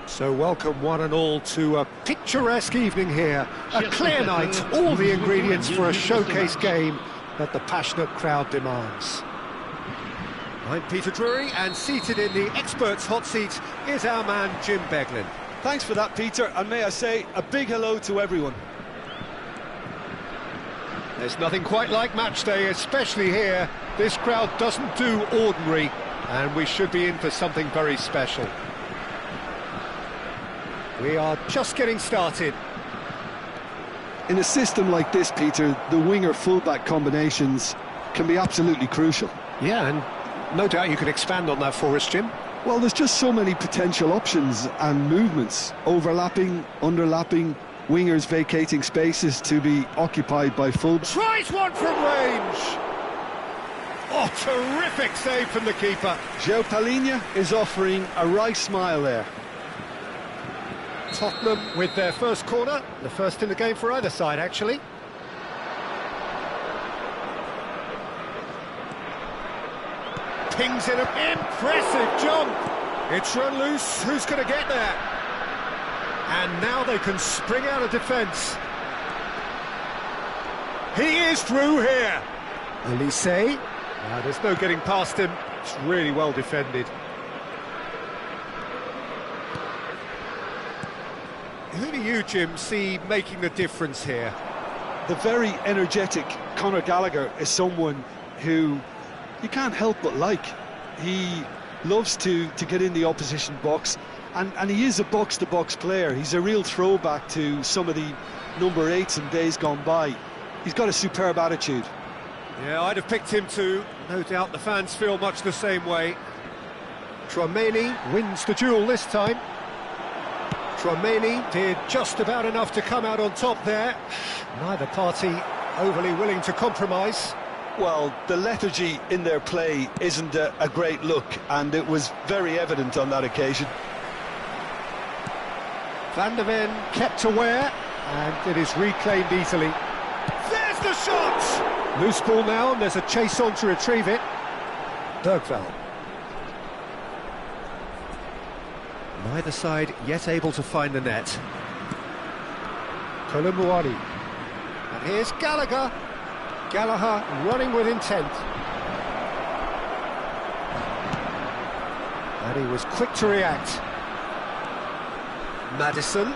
So welcome one and all to a picturesque evening here, a clear night, all the ingredients for a showcase game that the passionate crowd demands. I'm Peter Drury, and seated in the experts' hot seat is our man Jim Beglin. Thanks for that, Peter, and may I say a big hello to everyone. There's nothing quite like match day, especially here. This crowd doesn't do ordinary, and we should be in for something very special. We are just getting started. In a system like this, Peter, the winger-fullback combinations can be absolutely crucial. Yeah, and no doubt you could expand on that for us, Jim. Well, there's just so many potential options and movements, overlapping, underlapping, wingers vacating spaces to be occupied by fullbacks. Tries one from range! Oh, terrific save from the keeper. João Palhinha is offering a wry smile there. Tottenham with their first corner, the first in the game for either side, actually. Pings in an impressive jump. It's run loose, who's going to get there? And now they can spring out of defence. He is through here. Elise. There's no getting past him. It's really well defended. Who do you, Jim, see making the difference here? The very energetic Conor Gallagher is someone who you can't help but like. He loves to get in the opposition box, and he is a box-to-box player. He's a real throwback to some of the number 8s in days gone by. He's got a superb attitude. Yeah, I'd have picked him too. No doubt the fans feel much the same way. Tchouaméni wins the duel this time. Tchouaméni did just about enough to come out on top there. Neither party overly willing to compromise. Well, the lethargy in their play isn't a great look, and it was very evident on that occasion. Van der Ven kept aware, and it is reclaimed easily. There's the shot! Loose ball now, and there's a chase on to retrieve it. Bergvall. Neither side yet able to find the net. Kolomuani. And here's Gallagher. Gallagher running with intent. And he was quick to react. Maddison.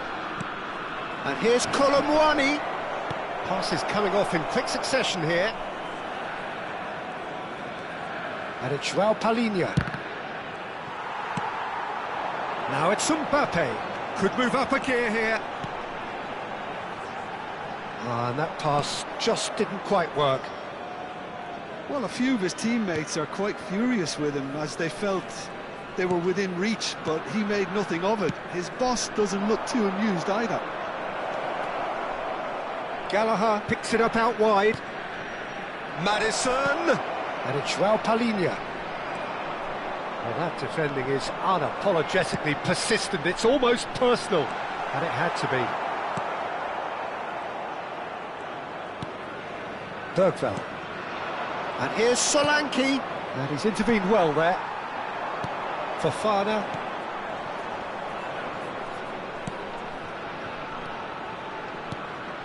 And here's Kolomuani. Passes coming off in quick succession here. And it's João Palhinha. Now it's Mbappe. Could move up a gear here. And that pass just didn't quite work. Well, a few of his teammates are quite furious with him as they felt they were within reach, but he made nothing of it. His boss doesn't look too amused either. Gallagher picks it up out wide. Maddison! And it's João Palhinha. Well, that defending is unapologetically persistent. It's almost personal. And it had to be. Bergvall. And here's Solanke. And he's intervened well there. Fofana.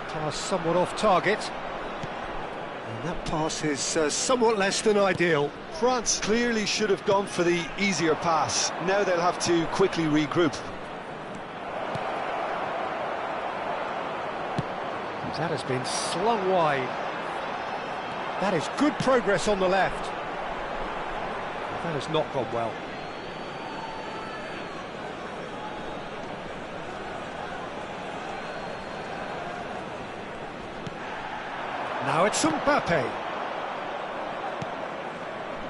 Pass somewhat off target. And that pass is somewhat less than ideal. France clearly should have gone for the easier pass. Now they'll have to quickly regroup. That has been slung wide. That is good progress on the left. That has not gone well. Now it's Mbappe.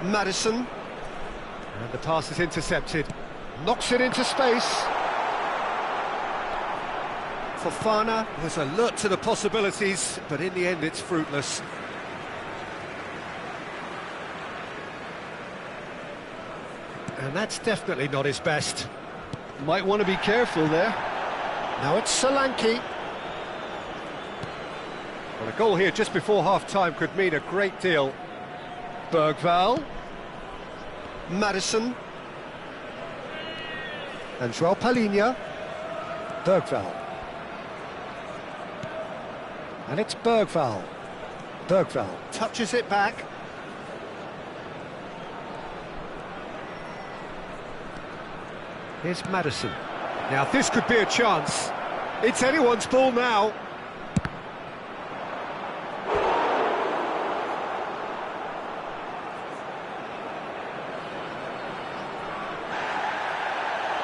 Maddison. And the pass is intercepted. Knocks it into space. Fofana was alert to the possibilities, but in the end it's fruitless. And that's definitely not his best. Might want to be careful there. Now it's Solanke. Well, a goal here just before half-time could mean a great deal. Bergvall. Maddison. And João Palhinha. Bergvall. And it's Bergvall. Bergvall touches it back. Here's Maddison. Now this could be a chance. It's anyone's ball now.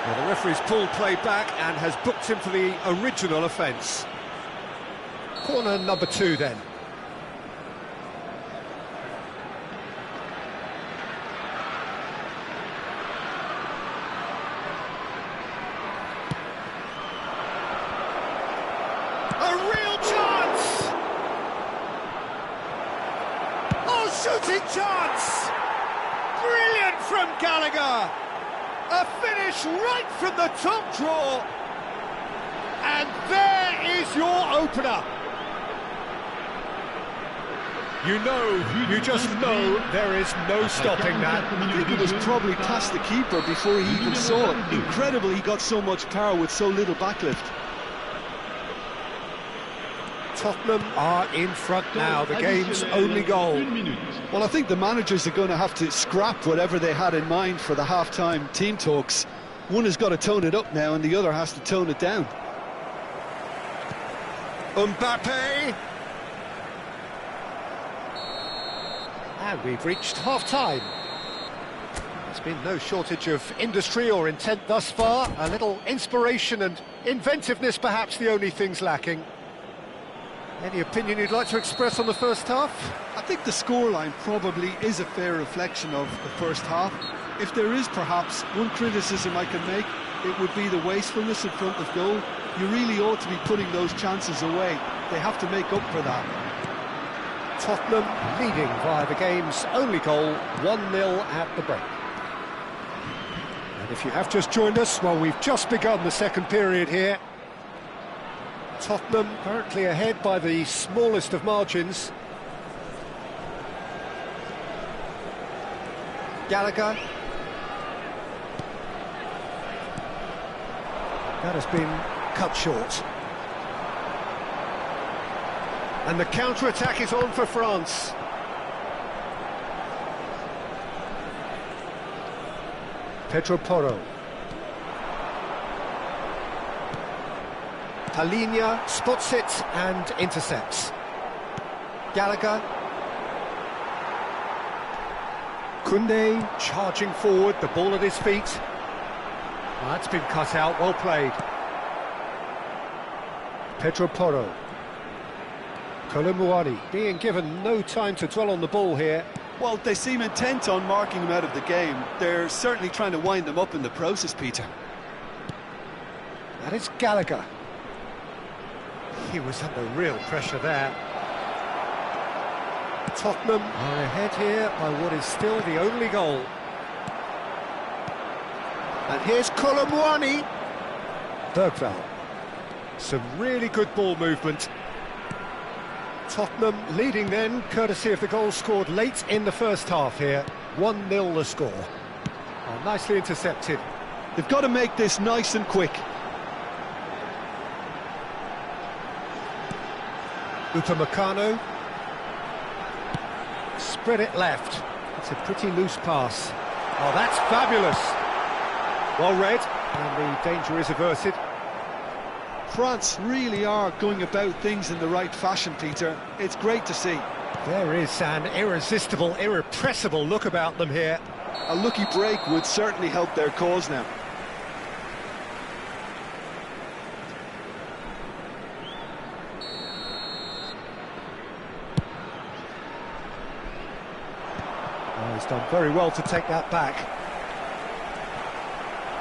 Well, the referee's pulled play back and has booked him for the original offence. Corner number 2 then. A real chance! Oh, shooting chance! Brilliant from Gallagher! A finish right from the top draw! And there is your opener! You just know there is no stopping that. I think it was probably past the keeper before he even saw it. Incredible he got so much power with so little backlift. Tottenham are in front now, the game's only goal. Well, I think the managers are going to have to scrap whatever they had in mind for the half-time team talks. One has got to tone it up now and the other has to tone it down. Mbappe! And we've reached half-time. There's been no shortage of industry or intent thus far. A little inspiration and inventiveness perhaps the only things lacking. Any opinion you'd like to express on the first half? I think the scoreline probably is a fair reflection of the first half. If there is perhaps one criticism I can make, it would be the wastefulness in front of goal. You really ought to be putting those chances away. They have to make up for that. Tottenham leading via the game's only goal, 1-0 at the break. And if you have just joined us, well, we've just begun the second period here. Tottenham currently ahead by the smallest of margins. Gallagher. That has been cut short. And the counter-attack is on for France. Pedro Porro. Palinha spots it and intercepts. Gallagher. Koundé charging forward, the ball at his feet. Oh, that's been cut out, well played. Pedro Porro. Colomboani being given no time to dwell on the ball here. Well, they seem intent on marking him out of the game. They're certainly trying to wind them up in the process, Peter. That is Gallagher. He was under real pressure there. Tottenham are ahead here by what is still the only goal. And here's Colomboani. Bergvall. Some really good ball movement. Tottenham leading then, courtesy of the goal scored late in the first half here. 1-0 the score. Oh, nicely intercepted. They've got to make this nice and quick. Upamecano. Spread it left. It's a pretty loose pass. Oh, that's fabulous. Well read, and the danger is averted. France really are going about things in the right fashion, Peter. It's great to see. There is an irresistible, irrepressible look about them here. A lucky break would certainly help their cause now. Oh, he's done very well to take that back.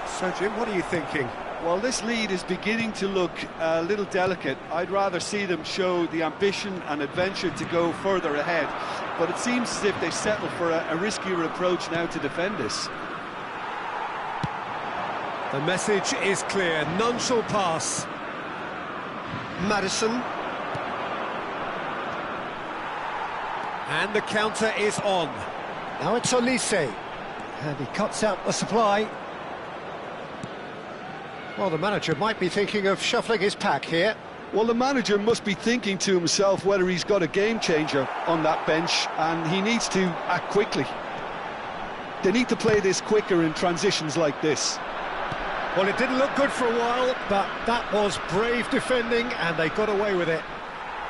So, Jim, what are you thinking? Well, this lead is beginning to look a little delicate. I'd rather see them show the ambition and adventure to go further ahead. But it seems as if they've settled for a riskier approach now to defend this. The message is clear. None shall pass. Maddison. And the counter is on. Now it's Olise. And he cuts out the supply. Well, the manager might be thinking of shuffling his pack here. Well, the manager must be thinking to himself whether he's got a game changer on that bench, and he needs to act quickly. They need to play this quicker in transitions like this. Well, it didn't look good for a while, but that was brave defending, and they got away with it.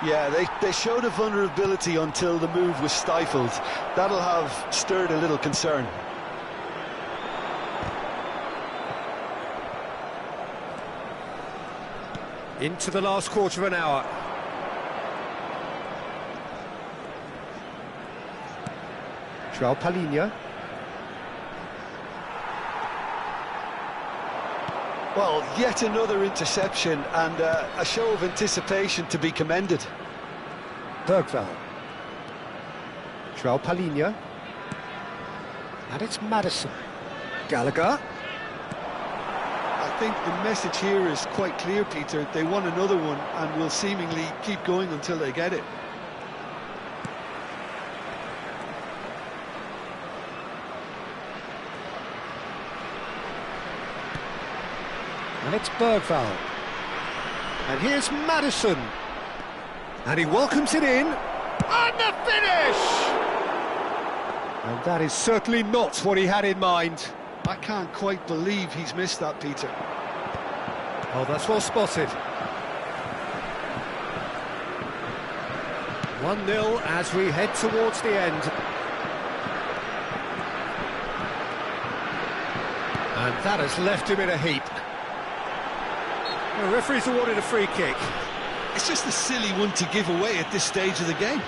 Yeah, they showed a vulnerability until the move was stifled. That'll have stirred a little concern. Into the last quarter of an hour. João Palinha. Well, yet another interception and a show of anticipation to be commended. Bergvall. João Palinha. And it's Maddison. Gallagher. I think the message here is quite clear, Peter. They want another one and will seemingly keep going until they get it. And it's Bergvall. And here's Maddison. And he welcomes it in. And the finish! And that is certainly not what he had in mind. I can't quite believe he's missed that, Peter. Oh, that's well spotted. 1-0 as we head towards the end. And that has left him in a heap. The referee's awarded a free kick. It's just a silly one to give away at this stage of the game.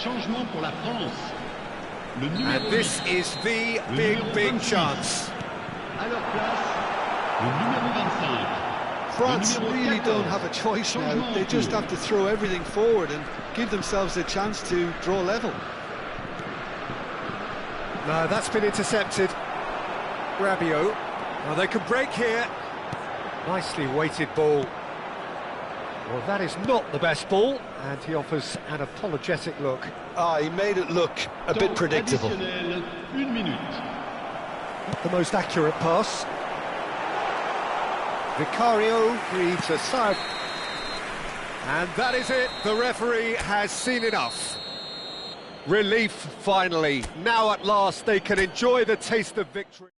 Changement pour la France. And this is the big chance. France really don't have a choice now. They just have to throw everything forward and give themselves a chance to draw level. No, that's been intercepted. Rabiot. Now they can break here. Nicely weighted ball. Well, that is not the best ball, and he offers an apologetic look. He made it look a bit predictable. Not the most accurate pass. Vicario breathes a sigh. And that is it. The referee has seen enough. Relief, finally. Now at last they can enjoy the taste of victory.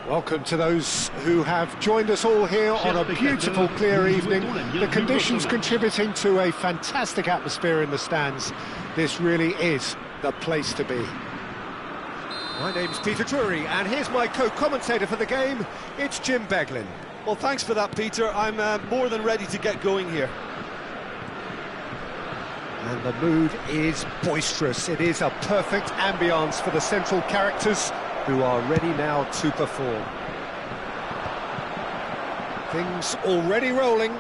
Welcome to those who have joined us all here on a beautiful, clear evening. The conditions contributing to a fantastic atmosphere in the stands. This really is the place to be. My name's Peter Drury, and here's my co-commentator for the game. It's Jim Beglin. Well, thanks for that, Peter. I'm more than ready to get going here. And the mood is boisterous. It is a perfect ambience for the central characters who are ready now to perform. Things already rolling.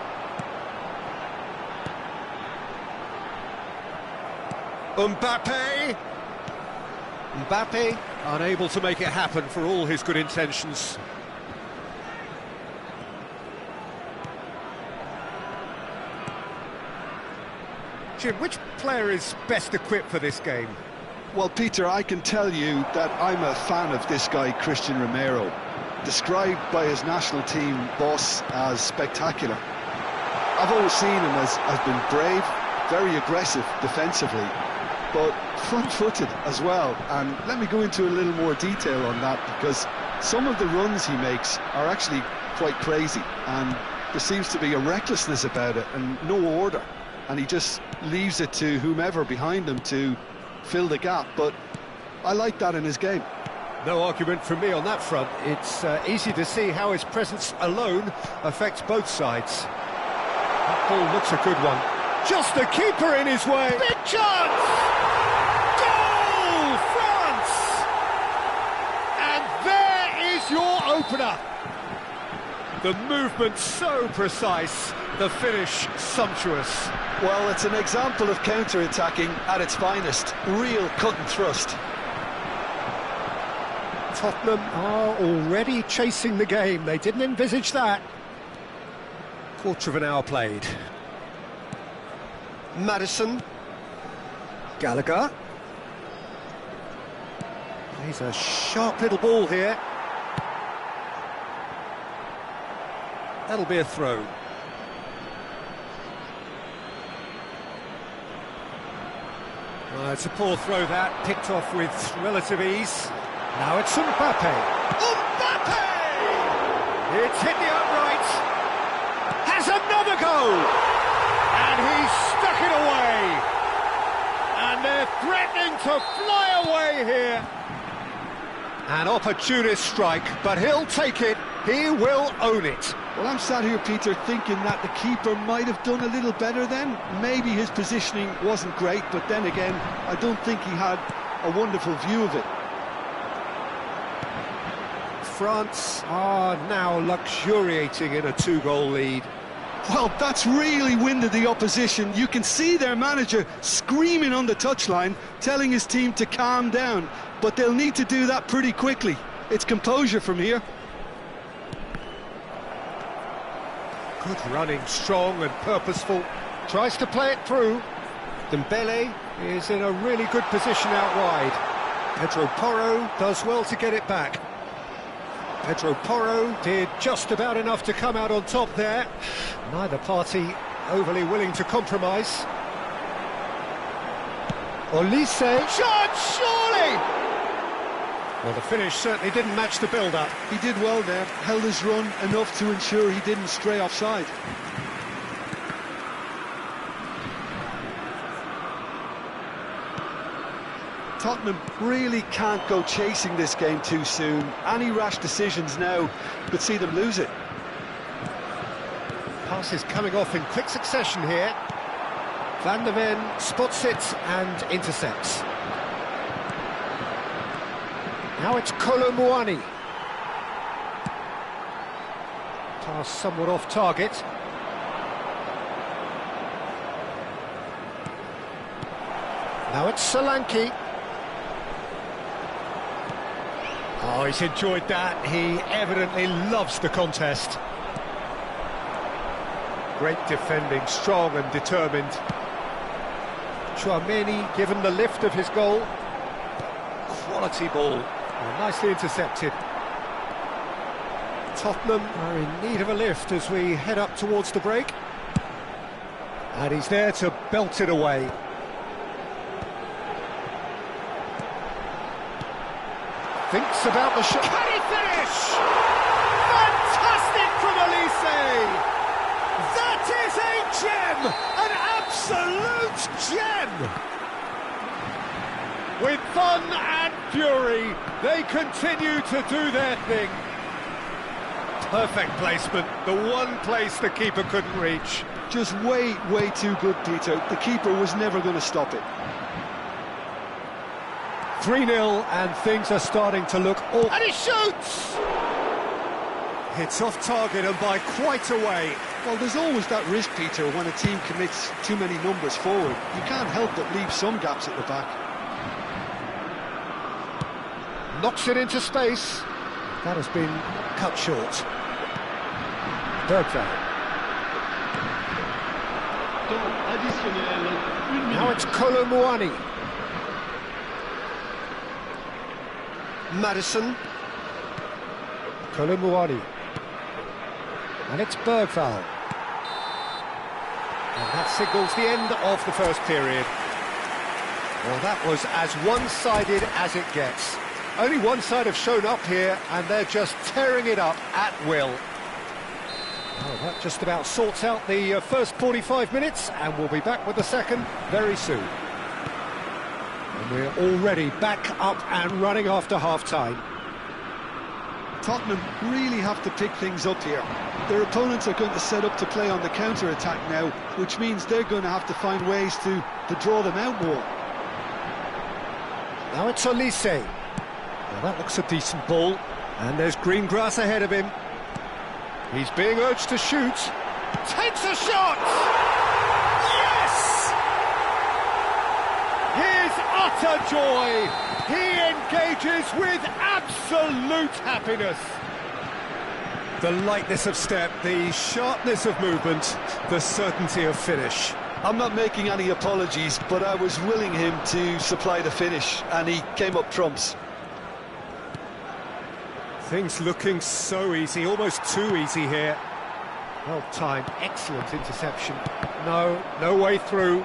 Mbappe unable to make it happen for all his good intentions. Jim, which player is best equipped for this game? Well, Peter, I can tell you that I'm a fan of this guy, Christian Romero, described by his national team boss as spectacular. I've always seen him as being brave, very aggressive defensively, but front-footed as well. And let me go into a little more detail on that, because some of the runs he makes are actually quite crazy, and there seems to be a recklessness about it and no order, and he just leaves it to whomever behind him to fill the gap. But I like that in his game. No argument from me on that front. It's easy to see how his presence alone affects both sides. That ball looks a good one. Just the keeper in his way. Big chance! Goal, France! And there is your opener. The movement so precise, the finish sumptuous. Well, it's an example of counter-attacking at its finest. Real cut and thrust. Tottenham are already chasing the game. They didn't envisage that. Quarter of an hour played. Maddison. Gallagher. He's a sharp little ball here. That'll be a throw. It's a poor throw that, picked off with relative ease. Now it's Mbappe. Mbappe! It's hit the upright. Has another go! And he's stuck it away. And they're threatening to fly away here. An opportunist strike, but he'll take it. He will own it. Well, I'm sat here, Peter, thinking that the keeper might have done a little better then. Maybe his positioning wasn't great, but then again, I don't think he had a wonderful view of it. France are now luxuriating in a two-goal lead. Well, that's really winded the opposition. You can see their manager screaming on the touchline, telling his team to calm down, but they'll need to do that pretty quickly. It's composure from here. Good running, strong and purposeful. Tries to play it through. Dembele is in a really good position out wide. Pedro Porro does well to get it back. Pedro Porro did just about enough to come out on top there. Neither party overly willing to compromise. Olise. Shot, surely! Well, the finish certainly didn't match the build-up. He did well there, held his run enough to ensure he didn't stray offside. Tottenham really can't go chasing this game too soon. Any rash decisions now could see them lose it. Passes coming off in quick succession here. Van der Ven spots it and intercepts. Now it's Kolo Muani. Pass somewhat off target. Now it's Solanke. Oh, he's enjoyed that. He evidently loves the contest. Great defending, strong and determined. Tchouaméni given the lift of his goal. Quality ball. Nicely intercepted. Tottenham are in need of a lift as we head up towards the break. And he's there to belt it away. Thinks about the shot. Can he finish? Fantastic from Olise! That is a gem! An absolute gem! With fun and fury, they continue to do their thing. Perfect placement, the one place the keeper couldn't reach. Just way too good, Peter. The keeper was never going to stop it. 3-0, and things are starting to look all... And he shoots! It's off target and by quite a way. Well, there's always that risk, Peter, when a team commits too many numbers forward. You can't help but leave some gaps at the back. Knocks it into space. That has been cut short. Bergvall. Now it's Kolomuani. Madison. Kolomuani. And it's Bergvall. And that signals the end of the first period. Well, that was as one-sided as it gets. Only one side have shown up here, and they're just tearing it up at will. Oh, that just about sorts out the first 45 minutes, and we'll be back with the second very soon. And we're already back up and running after half-time. Tottenham really have to pick things up here. Their opponents are going to set up to play on the counter-attack now, which means they're going to have to find ways to draw them out more. Now it's Olise. Well, that looks a decent ball, and there's green grass ahead of him. He's being urged to shoot. Takes a shot! Yes! His utter joy! He engages with absolute happiness. The lightness of step, the sharpness of movement, the certainty of finish. I'm not making any apologies, but I was willing him to supply the finish, and he came up trumps. Things looking so easy, almost too easy here. Well timed, excellent interception. No way through.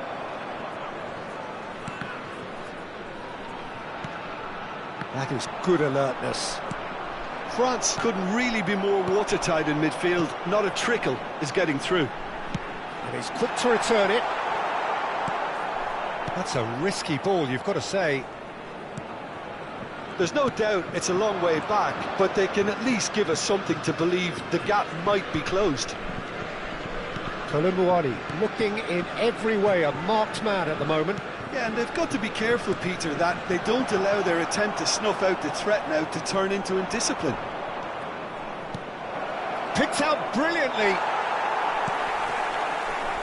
That is good alertness. France couldn't really be more watertight in midfield. Not a trickle is getting through. And he's quick to return it. That's a risky ball, you've got to say. There's no doubt it's a long way back, but they can at least give us something to believe the gap might be closed. Kolomuani looking in every way a marked man at the moment. Yeah, and they've got to be careful, Peter, that they don't allow their attempt to snuff out the threat now to turn into indiscipline. Picked out brilliantly.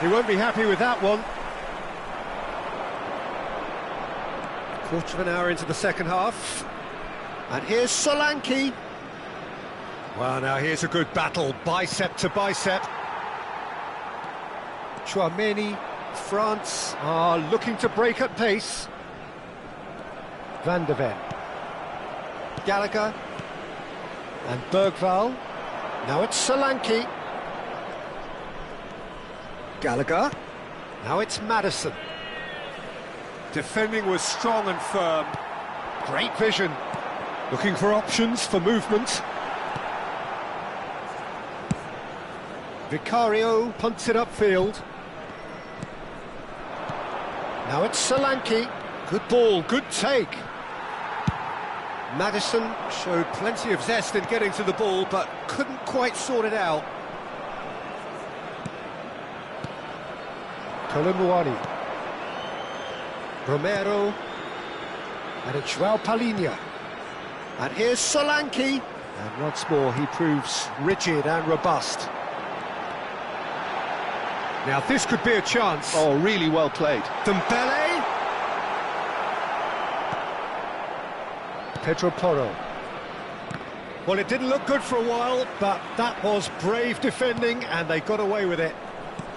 He won't be happy with that one. Quarter of an hour into the second half. And here's Solanke. Well, now here's a good battle, bicep to bicep. Chouameni, France are looking to break at pace. Van de Ven. Gallagher. And Bergvall. Now it's Solanke. Gallagher. Now it's Madison. Defending was strong and firm. Great vision. Looking for options for movement. Vicario punts it upfield. Now it's Solanke. Good ball, good take. Madison showed plenty of zest in getting to the ball, but couldn't quite sort it out. Kolomuani. Romero. And it's João Palhinha. And here's Solanke. And once more he proves rigid and robust. Now this could be a chance. Oh, really well played. Dembele. Pedro Porro. Well, it didn't look good for a while, but that was brave defending and they got away with it.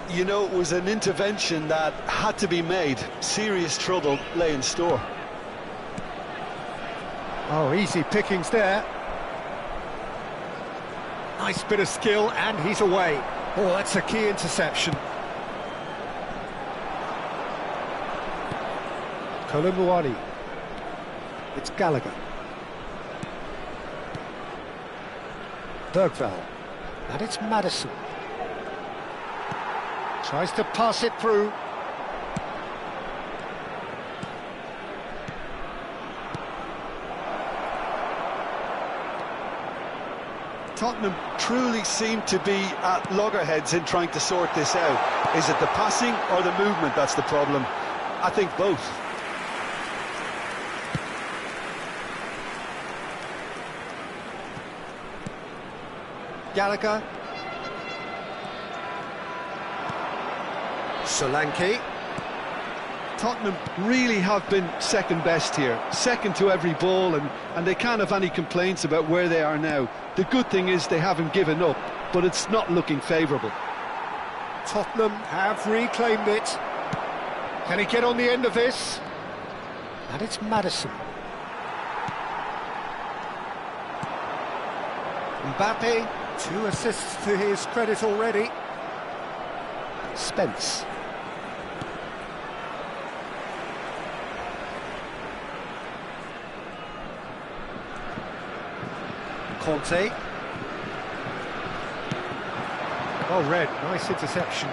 You know, it was an intervention that had to be made. Serious trouble lay in store. Oh, easy pickings there. Nice bit of skill, and he's away. Oh, that's a key interception. Kolomuani. It's Gallagher. Bergvall. And it's Madison. Tries to pass it through. Tottenham truly seem to be at loggerheads in trying to sort this out. Is it the passing or the movement that's the problem? I think both. Gallagher. Solanke. Tottenham really have been second best here, second to every ball, and they can't have any complaints about where they are now. The good thing is they haven't given up, but it's not looking favourable. Tottenham have reclaimed it. Can he get on the end of this? And it's Maddison. Mbappe, 2 assists to his credit already. Spence. Conte. Well read, nice interception.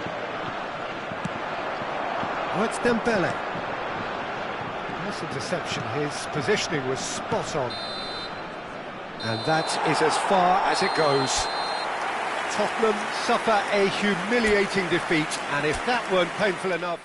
Oh, it's Dembele. Nice interception, his positioning was spot on. And that is as far as it goes. Tottenham suffer a humiliating defeat, and if that weren't painful enough...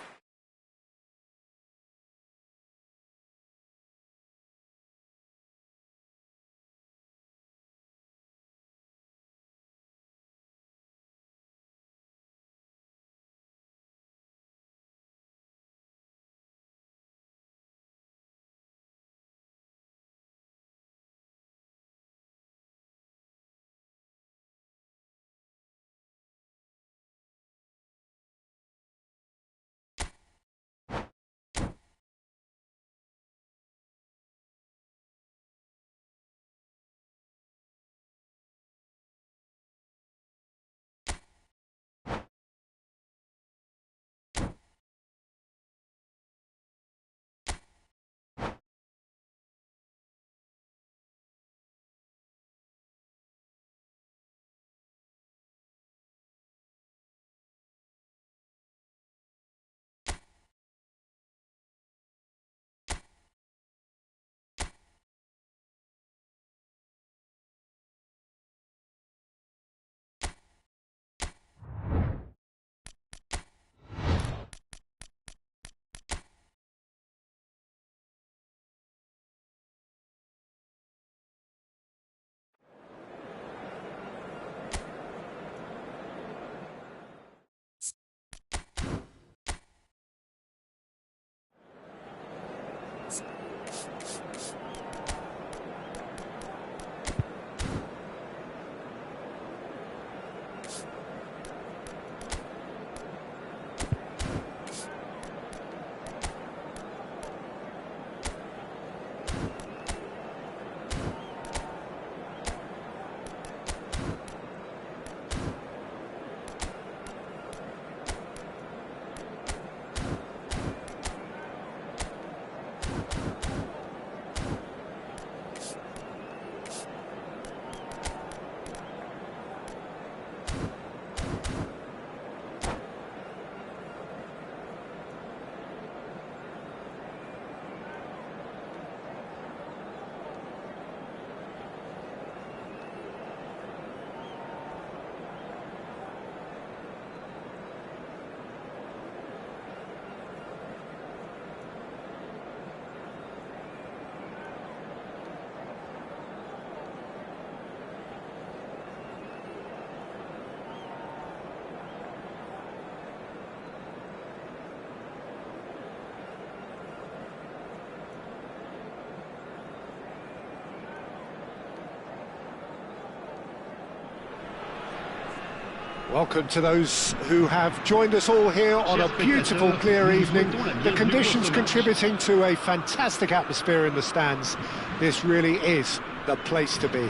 Welcome to those who have joined us all here on a beautiful, clear evening. The conditions contributing to a fantastic atmosphere in the stands. This really is the place to be.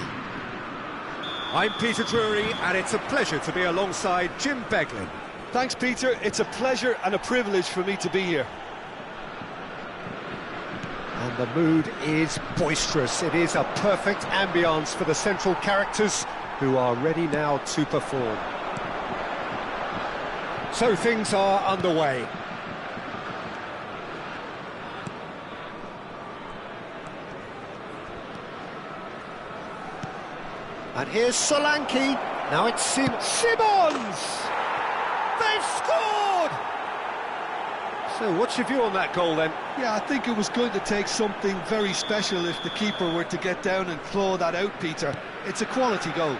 I'm Peter Drury, and it's a pleasure to be alongside Jim Beglin. Thanks, Peter. It's a pleasure and a privilege for me to be here. And the mood is boisterous. It is a perfect ambience for the central characters who are ready now to perform. So things are underway. And here's Solanke. Now it's Simons! They've scored! So what's your view on that goal then? Yeah, I think it was going to take something very special if the keeper were to get down and claw that out, Peter. It's a quality goal.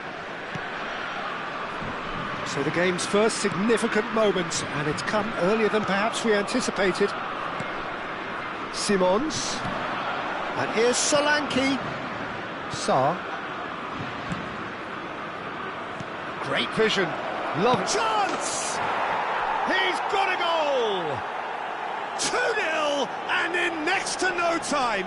So the game's first significant moment, and it's come earlier than perhaps we anticipated. Simons. And here's Solanke. Sarr. Great vision. Love chance! He's got a goal! 2-0 and in next to no time.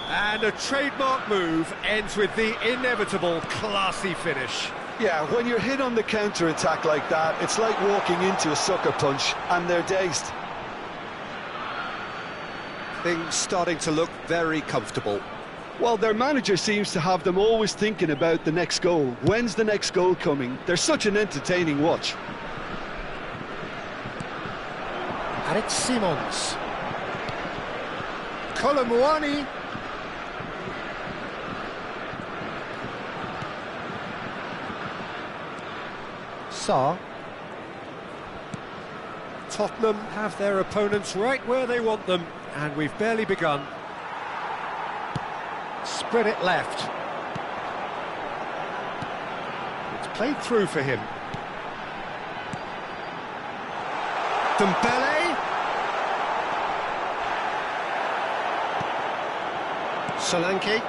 And a trademark move ends with the inevitable classy finish. Yeah, when you're hit on the counter-attack like that, it's like walking into a sucker punch, and they're dazed. Things starting to look very comfortable. Well, their manager seems to have them always thinking about the next goal. When's the next goal coming? They're such an entertaining watch. And it's Simons. Colomwani. Sarr. Tottenham have their opponents right where they want them, and we've barely begun. Spread it left. It's played through for him. Dembele. Solanke.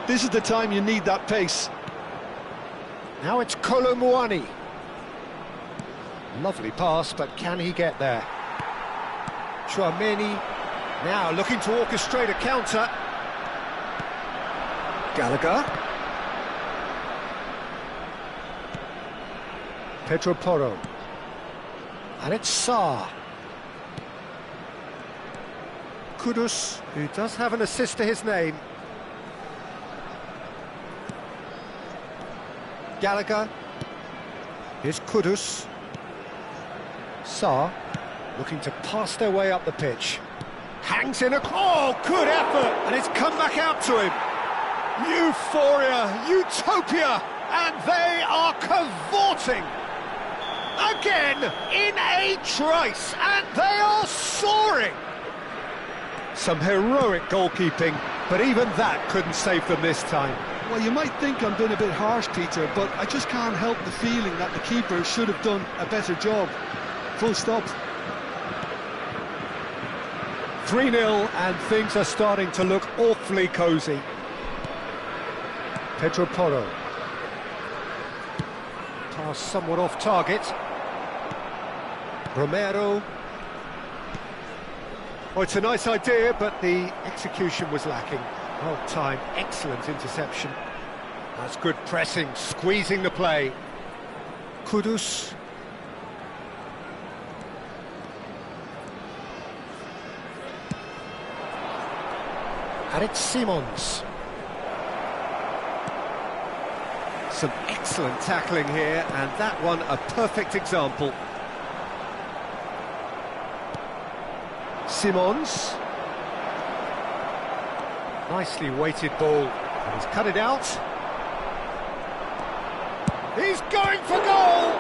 This is the time you need that pace. Now it's Colomwani. Lovely pass, but can he get there? Chouameni now looking to orchestrate a counter. Gallagher. Pedro Porro. And it's Sarr. Kudus, who does have an assist to his name. Gallagher. Here's Kudus. Sarr, looking to pass their way up the pitch. Hangs in a... Oh, good effort! And it's come back out to him. Euphoria, utopia, and they are cavorting. Again, in a trice, and they are soaring. Some heroic goalkeeping, but even that couldn't save them this time. Well, you might think I'm being a bit harsh, Peter, but I just can't help the feeling that the keeper should have done a better job. Full stop. 3-0, and things are starting to look awfully cosy. Pedro Porro. Pass somewhat off target. Romero. Oh, it's a nice idea, but the execution was lacking. Well timed, excellent interception. That's good pressing, squeezing the play. Kudus. And it's Simons. Some excellent tackling here, and that one a perfect example. Simons. Nicely weighted ball. And he's cut it out. He's going for goal!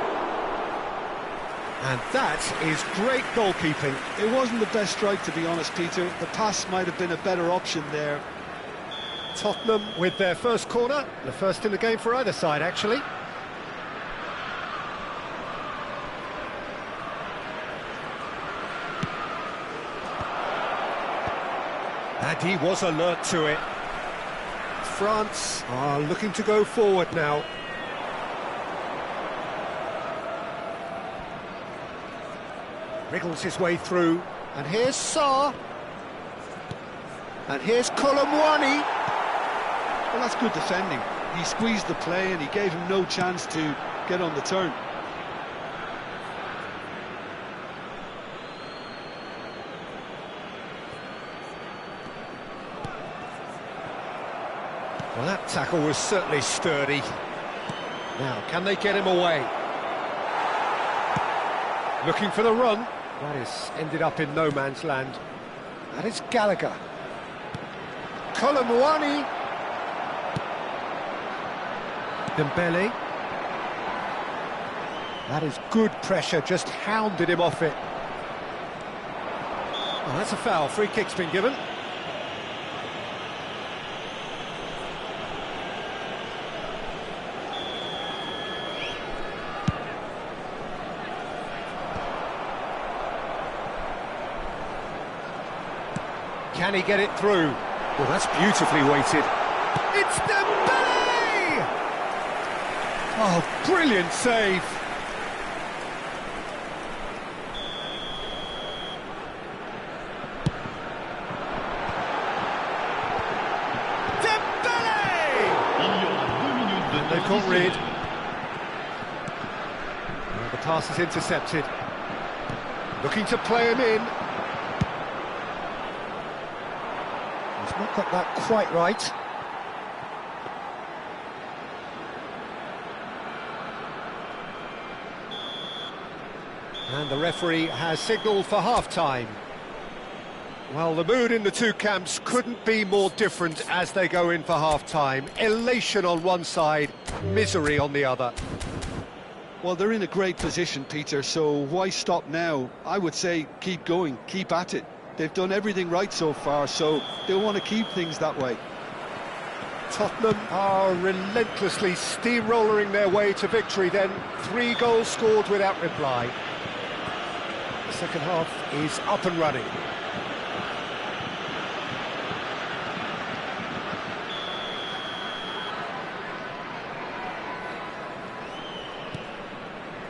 And that is great goalkeeping. It wasn't the best strike, to be honest, Peter. The pass might have been a better option there. Tottenham with their first corner, the first in the game for either side, actually. And he was alert to it. France are looking to go forward now. Wriggles his way through, and here's Sarr. And here's Colomwani. Well, that's good defending. He squeezed the play and he gave him no chance to get on the turn. Well, that tackle was certainly sturdy. Now, can they get him away? Looking for the run. That is ended up in no man's land. That is Gallagher. Colomwani. Dembele. That is good pressure, just hounded him off it. Oh, that's a foul. Free kick's been given. Can he get it through? Well, that's beautifully weighted. It's Dembele! Oh, brilliant save. They've got rid. Well, the pass is intercepted. Looking to play him in. He's not got that quite right. And the referee has signalled for half-time. Well, the mood in the two camps couldn't be more different as they go in for half-time. Elation on one side, misery on the other. Well, they're in a great position, Peter, so why stop now? I would say keep going, keep at it. They've done everything right so far, so they'll want to keep things that way. Tottenham are relentlessly steamrolling their way to victory then. 3 goals scored without reply. The second half is up and running.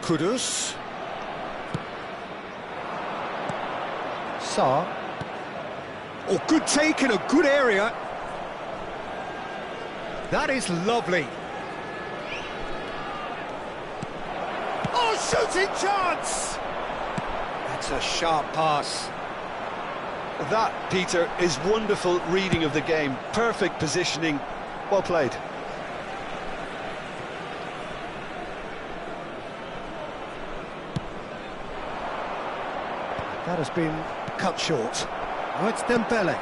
Kudus. Sarr. Oh, good take in a good area. That is lovely. Oh, shooting chance! That's a sharp pass. That, Peter, is wonderful reading of the game. Perfect positioning. Well played. That has been cut short. Now it's Dembele.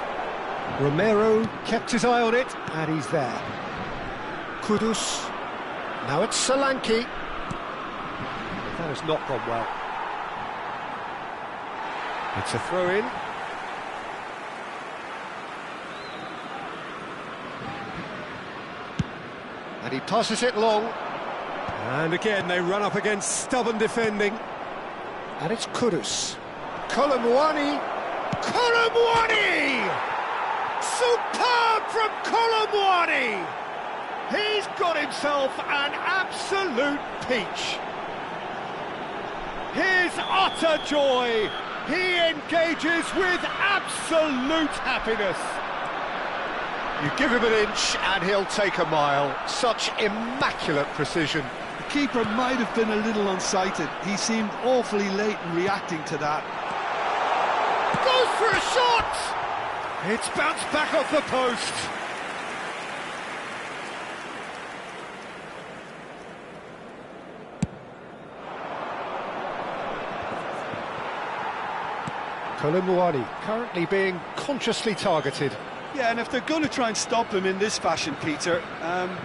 Romero kept his eye on it, and he's there. Kudus. Now it's Solanke. That has not gone well. It's a throw-in. And he passes it long. And again, they run up against stubborn defending. And it's Kudus. Colomwani! Colomwani! Superb from Colomwani! He's got himself an absolute peach. His utter joy. He engages with absolute happiness. You give him an inch and he'll take a mile. Such immaculate precision. The keeper might have been a little unsighted. He seemed awfully late in reacting to that. Goes for a shot! It's bounced back off the post. Colomwani currently being consciously targeted. Yeah, and if they're going to try and stop him in this fashion, Peter,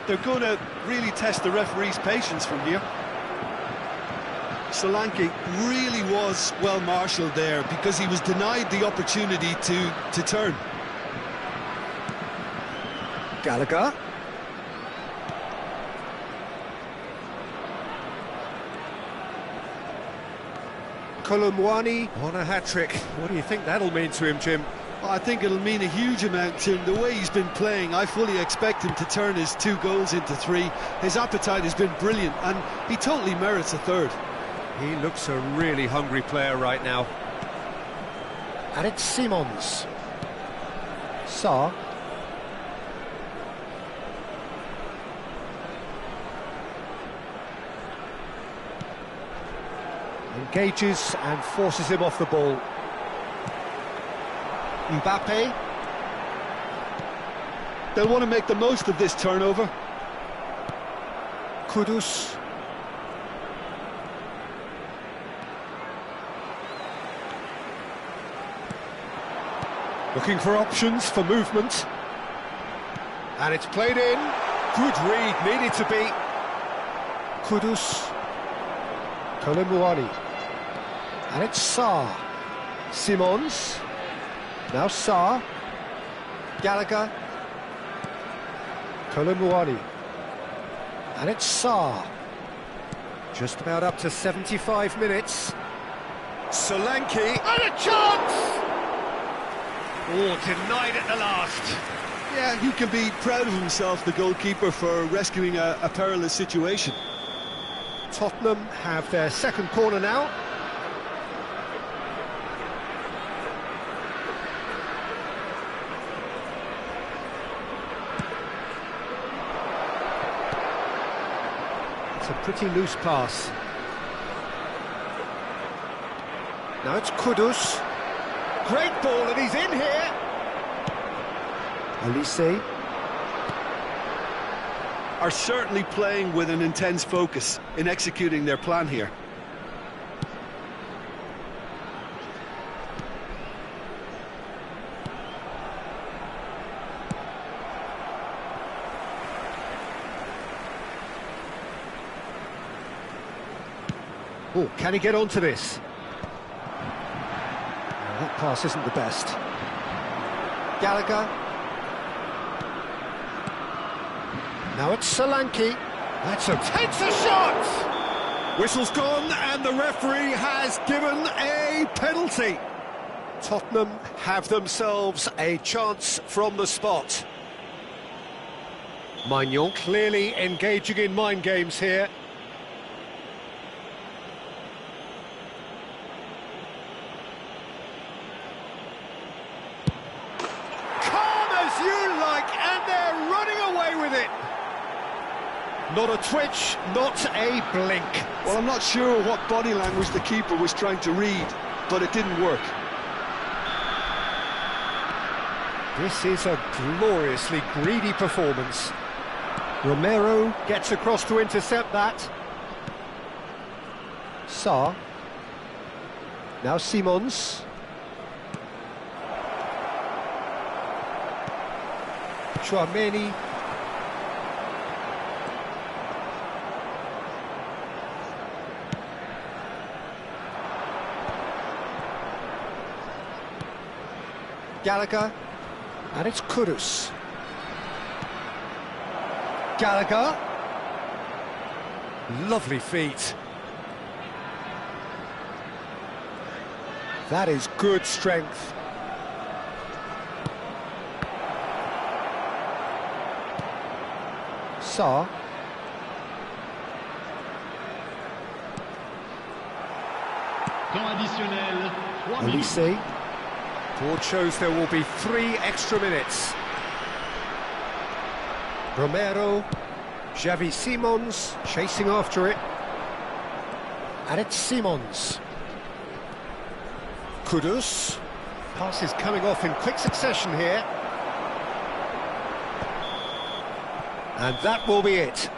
they're going to really test the referee's patience from here. Solanke really was well marshalled there because he was denied the opportunity to turn. Gallagher. Colomwani on a hat-trick. What do you think that'll mean to him, Jim? I think it'll mean a huge amount to him. The way he's been playing, I fully expect him to turn his 2 goals into 3. His appetite has been brilliant, and he totally merits a 3rd. He looks a really hungry player right now. And it's Simons. Sarr. Engages and forces him off the ball. Mbappe. They'll want to make the most of this turnover. Kudus. Looking for options for movement. And it's played in. Good read, needed to be. Kudus. Kolomuani. And it's Sarr. Simons. Now Sarr. Gallagher. Kolomuani. And it's Sarr. Just about up to 75 minutes. Solanke. And a chance! Oh, denied at the last. Yeah, he can be proud of himself, the goalkeeper, for rescuing a perilous situation. Tottenham have their second corner now. It's a pretty loose pass. Now it's Kudus. Great ball, and he's in here. Olise. Are certainly playing with an intense focus in executing their plan here. Oh, can he get onto this? That pass isn't the best. Gallagher. Now it's Solanke. Takes a shot! Whistle's gone and the referee has given a penalty. Tottenham have themselves a chance from the spot. Maignan clearly engaging in mind games here. Not a twitch, not a blink. Well, I'm not sure what body language the keeper was trying to read, but it didn't work. This is a gloriously greedy performance. Romero gets across to intercept that. Sarr. Now Simons. Chouameni. Gallagher, and it's Kudus. Gallagher. Lovely feet. That is good strength. Sarr. Olise. Board shows there will be 3 extra minutes. Romero, Xavi Simons chasing after it. And it's Simons. Kudus. Passes coming off in quick succession here. And that will be it.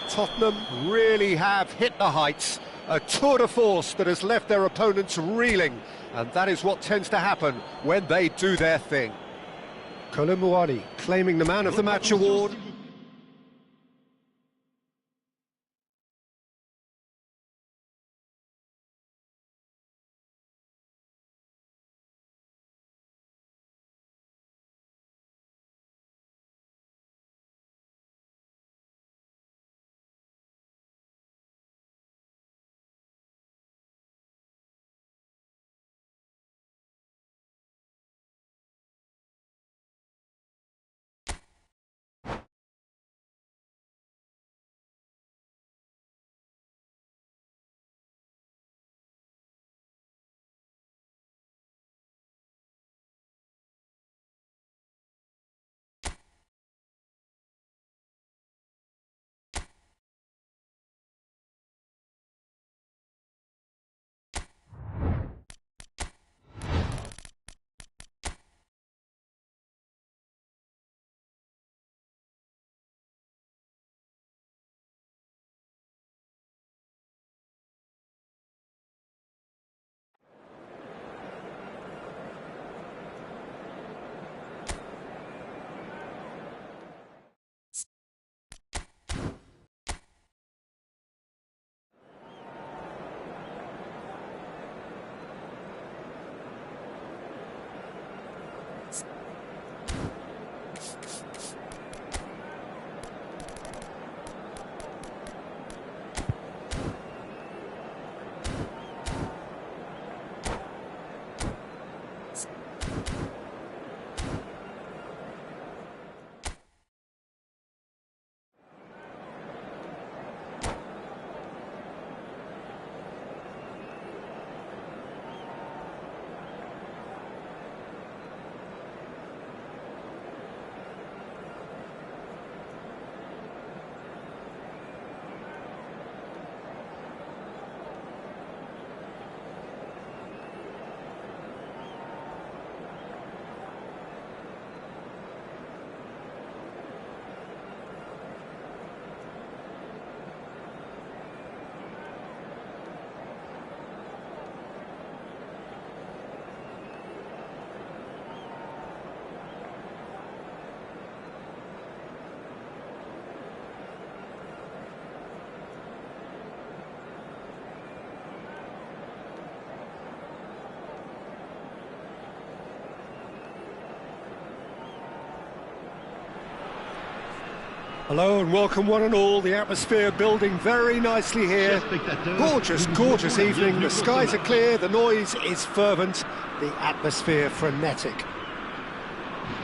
Tottenham really have hit the heights. A tour de force that has left their opponents reeling. And that is what tends to happen when they do their thing. Kolomuani claiming the Man of the Match award. Hello and welcome one and all. The atmosphere building very nicely here. Gorgeous, gorgeous evening. The skies are clear, the noise is fervent, the atmosphere frenetic.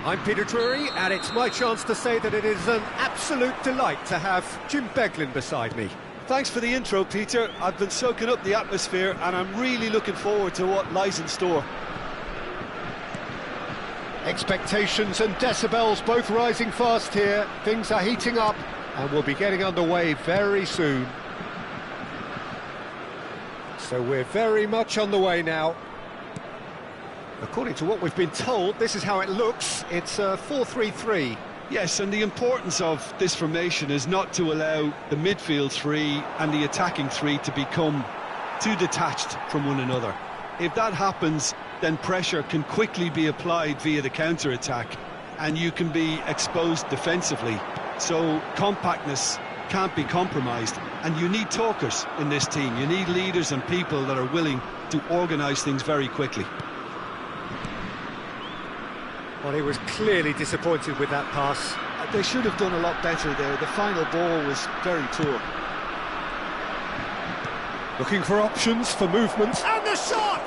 I'm Peter Drury, and it's my chance to say that it is an absolute delight to have Jim Beglin beside me. Thanks for the intro, Peter. I've been soaking up the atmosphere and I'm really looking forward to what lies in store. Expectations and decibels both rising fast here. Things are heating up and we'll be getting underway very soon. So we're very much on the way now. According to what we've been told, this is how it looks. It's a 4-3-3. Yes, and the importance of this formation is not to allow the midfield three and the attacking three to become too detached from one another. If that happens, then pressure can quickly be applied via the counter-attack and you can be exposed defensively. So compactness can't be compromised, and you need talkers in this team. You need leaders and people that are willing to organise things very quickly. Well, he was clearly disappointed with that pass. They should have done a lot better there. The final ball was very poor. Looking for options, for movement. And the shot!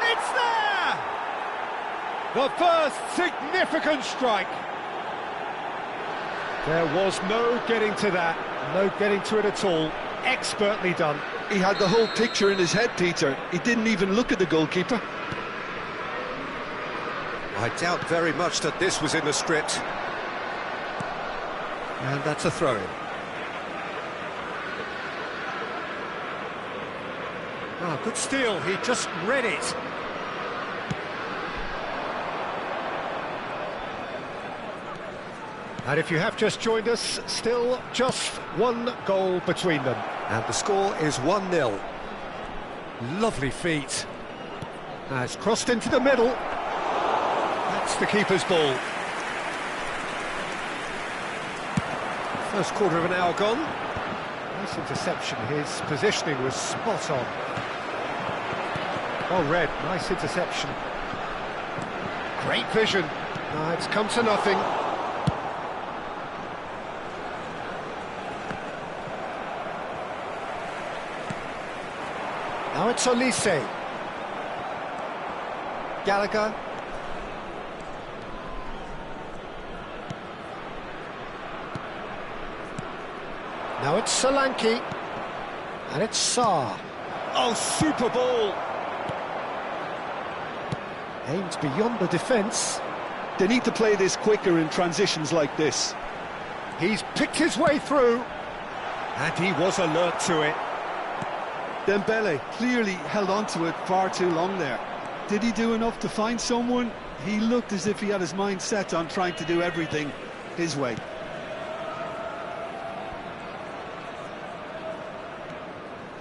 It's there! The first significant strike. There was no getting to that, no getting to it at all. Expertly done. He had the whole picture in his head, Peter. He didn't even look at the goalkeeper. I doubt very much that this was in the script. And that's a throw-in. Oh, good steal, he just read it. And if you have just joined us, still just one goal between them. And the score is 1-0. Lovely feet. Now it's crossed into the middle. That's the keeper's ball. First quarter of an hour gone. Nice interception. His positioning was spot on. Well read. Nice interception. Great vision. It's come to nothing. Now it's Olise. Gallagher. Now it's Solanke, and it's Sarr. Oh, super ball! Aimed beyond the defence. They need to play this quicker in transitions like this. He's picked his way through, and he was alert to it. Dembele clearly held on to it far too long there. Did he do enough to find someone? He looked as if he had his mind set on trying to do everything his way.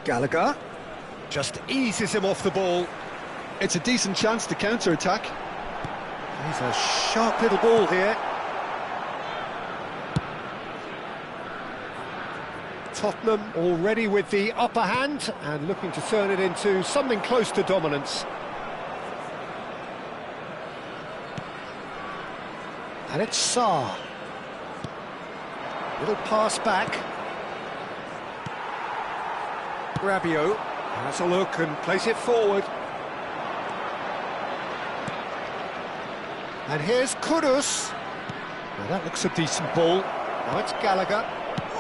Gallagher just eases him off the ball. It's a decent chance to counter-attack. He's a sharp little ball here. Tottenham already with the upper hand and looking to turn it into something close to dominance. And it's Sarr. Little pass back. Rabiot has a look and plays it forward. And here's Kudus. Now that looks a decent ball. Now it's Gallagher.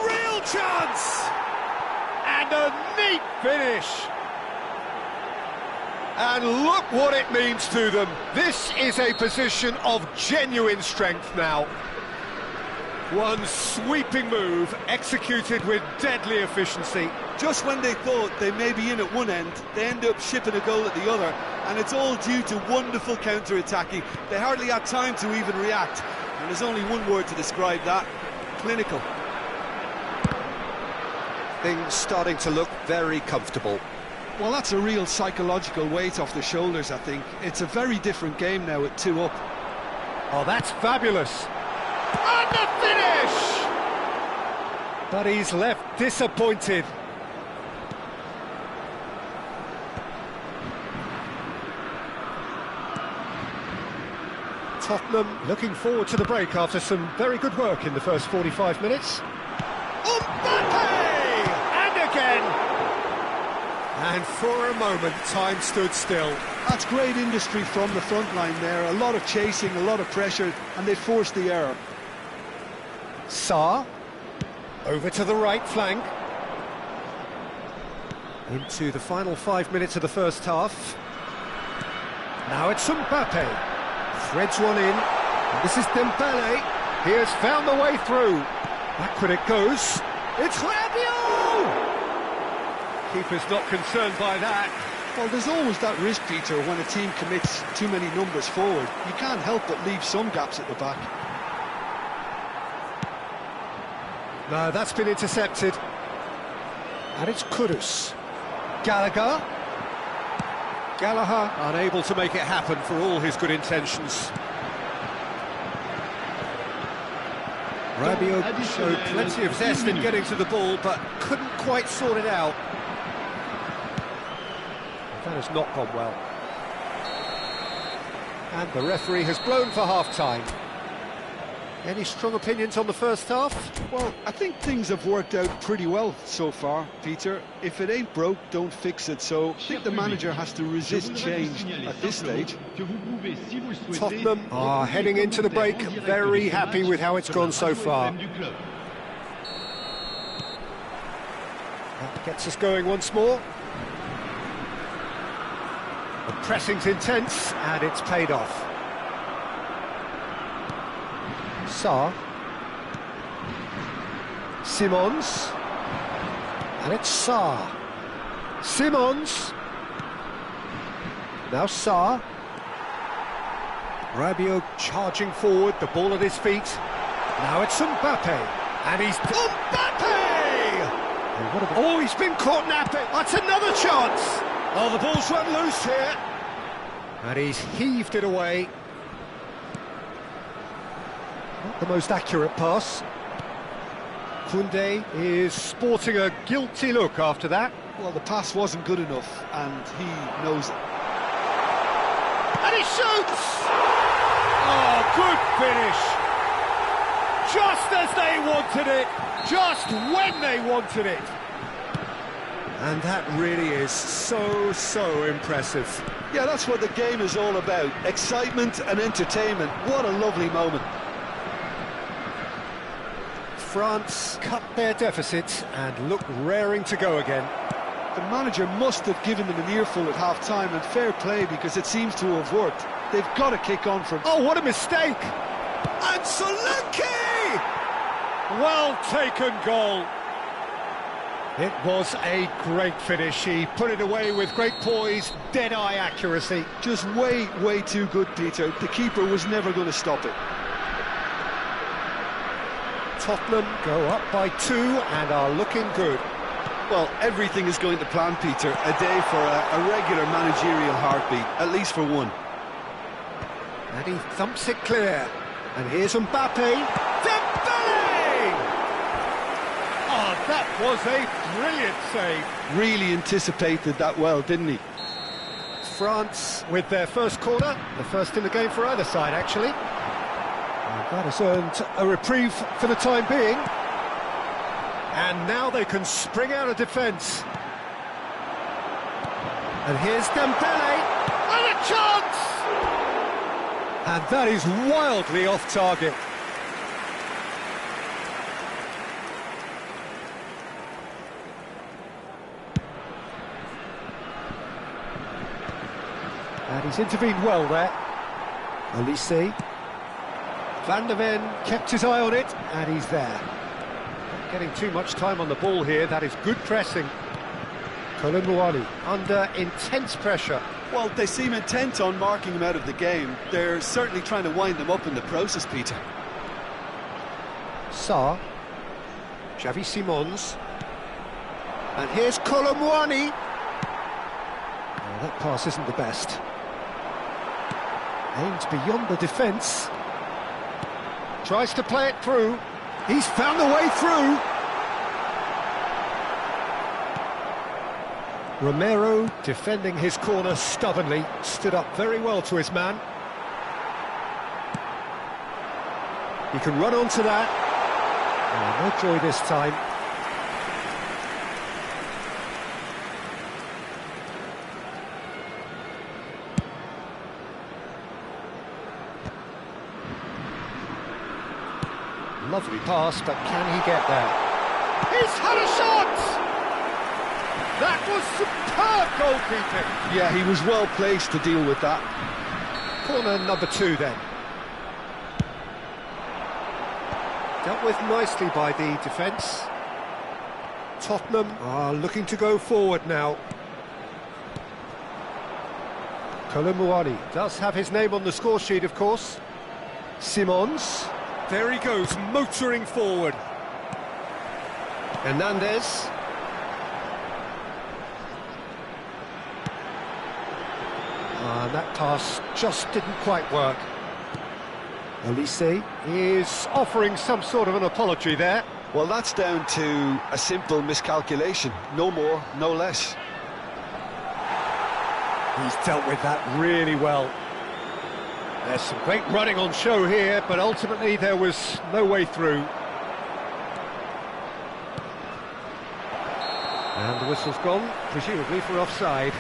Real chance! And a neat finish. And look what it means to them. This is a position of genuine strength now. One sweeping move, executed with deadly efficiency. Just when they thought they may be in at one end, they end up shipping a goal at the other, and it's all due to wonderful counter-attacking. They hardly had time to even react, and there's only one word to describe that: clinical. Things starting to look very comfortable. Well, that's a real psychological weight off the shoulders, I think. It's a very different game now at 2 up. Oh, that's fabulous. And the finish! But he's left disappointed. Tottenham looking forward to the break after some very good work in the first 45 minutes. Mbappe! And again! And for a moment, time stood still. That's great industry from the front line there. A lot of chasing, a lot of pressure, and they forced the error. Sarr, over to the right flank. Into the final 5 minutes of the first half. Now it's Mbappe. Threads one in. And this is Dembele. He has found the way through. Backward it goes. It's Rabiot! Keeper's not concerned by that. Well, there's always that risk, Peter, when a team commits too many numbers forward. You can't help but leave some gaps at the back. No, that's been intercepted. And it's Kudus. Gallagher. Gallagher unable to make it happen for all his good intentions. Rabiot showed plenty of zest in getting to the ball, but couldn't quite sort it out. That has not gone well. And the referee has blown for half-time. Any strong opinions on the first half? Well, I think things have worked out pretty well so far, Peter. If it ain't broke, don't fix it. So I think the manager has to resist change at this stage. Tottenham are heading into the break, very happy with how it's gone so far. That gets us going once more. The pressing's intense, and it's paid off. Sarr. Simons. And it's Sarr. Simons. Now Sarr. Rabiot charging forward, the ball at his feet. Now it's Mbappe. And he's... Mbappe! Oh, he's been caught napping. That's another chance. Oh, the ball's run loose here. And he's heaved it away. Not the most accurate pass. Koundé is sporting a guilty look after that. Well, the pass wasn't good enough, and he knows it. And he shoots! Oh, good finish! Just as they wanted it, just when they wanted it. And that really is so impressive. Yeah, that's what the game is all about. Excitement and entertainment. What a lovely moment. France cut their deficit and look raring to go again. The manager must have given them an earful at half-time, and fair play, because it seems to have worked. They've got to kick on from... Oh, what a mistake! And Solanke! Well taken goal. It was a great finish. He put it away with great poise, dead-eye accuracy. Just way too good, Peter. The keeper was never going to stop it. Tottenham go up by 2 and are looking good. Well, everything is going to plan, Peter. A day for a regular managerial heartbeat, at least for one. And he thumps it clear. And here's Mbappe. Dembele! Oh, that was a brilliant save. Really anticipated that well, didn't he? France with their first corner. The first in the game for either side, actually. And that has earned a reprieve for the time being. And now they can spring out of defence. And here's Dembele. And a chance! And that is wildly off target. And he's intervened well there. Olise. Van der Ven kept his eye on it, and he's there. Not getting too much time on the ball here. That is good pressing. Kolomouani under intense pressure. Well, they seem intent on marking him out of the game. They're certainly trying to wind them up in the process, Peter. Sarr. Xavi Simons. And here's Kolomouani. Oh, that pass isn't the best. Aims beyond the defence. Tries to play it through. He's found the way through. Romero defending his corner stubbornly. Stood up very well to his man. He can run onto that. Oh, no joy this time. Lovely pass, but can he get there? He's had a shot! That was superb goalkeeping. Yeah, he was well placed to deal with that. Corner number 2 then. Dealt with nicely by the defence. Tottenham are looking to go forward now. Kolomuani does have his name on the score sheet, of course. Simons. There he goes, motoring forward. Hernandez. That pass just didn't quite work. Olise is offering some sort of an apology there. Well, that's down to a simple miscalculation. No more, no less. He's dealt with that really well. There's some great running on show here, but ultimately there was no way through. And the whistle's gone, presumably for offside.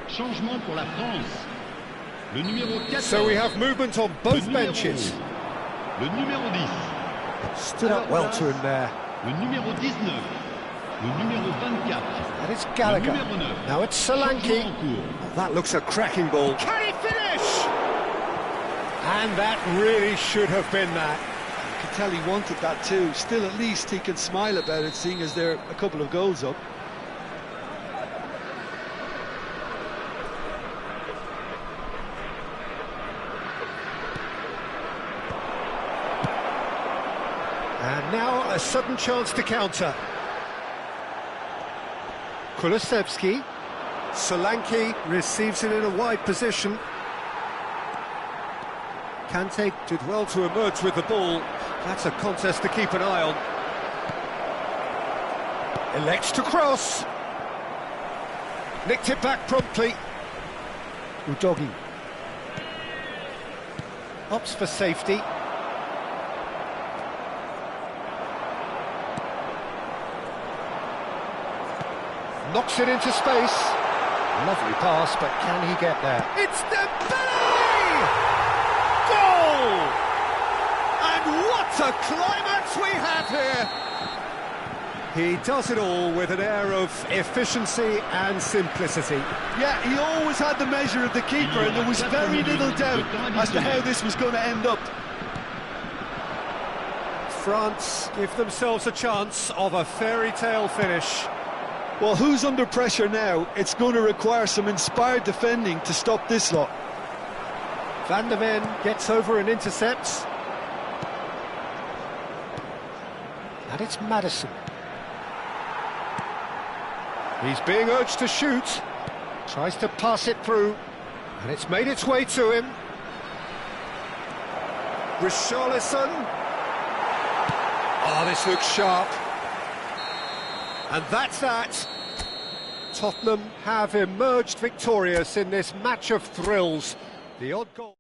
Changement pour la France. Le numéro 14. So we have movement on both benches. Le numéro 10. Stood up well to him there. Le numéro 19. Le numéro 24. That is Gallagher. Le numéro 9. Now it's Solanke. Oh, that looks a cracking ball. Can he finish? And that really should have been that. You can tell he wanted that too. Still, at least he can smile about it, seeing as they're a couple of goals up. And now a sudden chance to counter. Kulusevski. Solanke receives it in a wide position. Kante did well to emerge with the ball. That's a contest to keep an eye on. Elects to cross. Nicked it back promptly. Udogi. Opts for safety. Knocks it into space. Lovely pass, but can he get there? It's Dembele! Goal! And what a climax we have here! He does it all with an air of efficiency and simplicity. Yeah, he always had the measure of the keeper, and there was very little doubt as to how this was going to end up. France give themselves a chance of a fairy tale finish. Well, who's under pressure now? It's going to require some inspired defending to stop this lot. Van der Ven gets over and intercepts. And it's Maddison. He's being urged to shoot. Tries to pass it through, and it's made its way to him. Richarlison. Oh, this looks sharp. And that's that. Tottenham have emerged victorious in this match of thrills. The odd goal.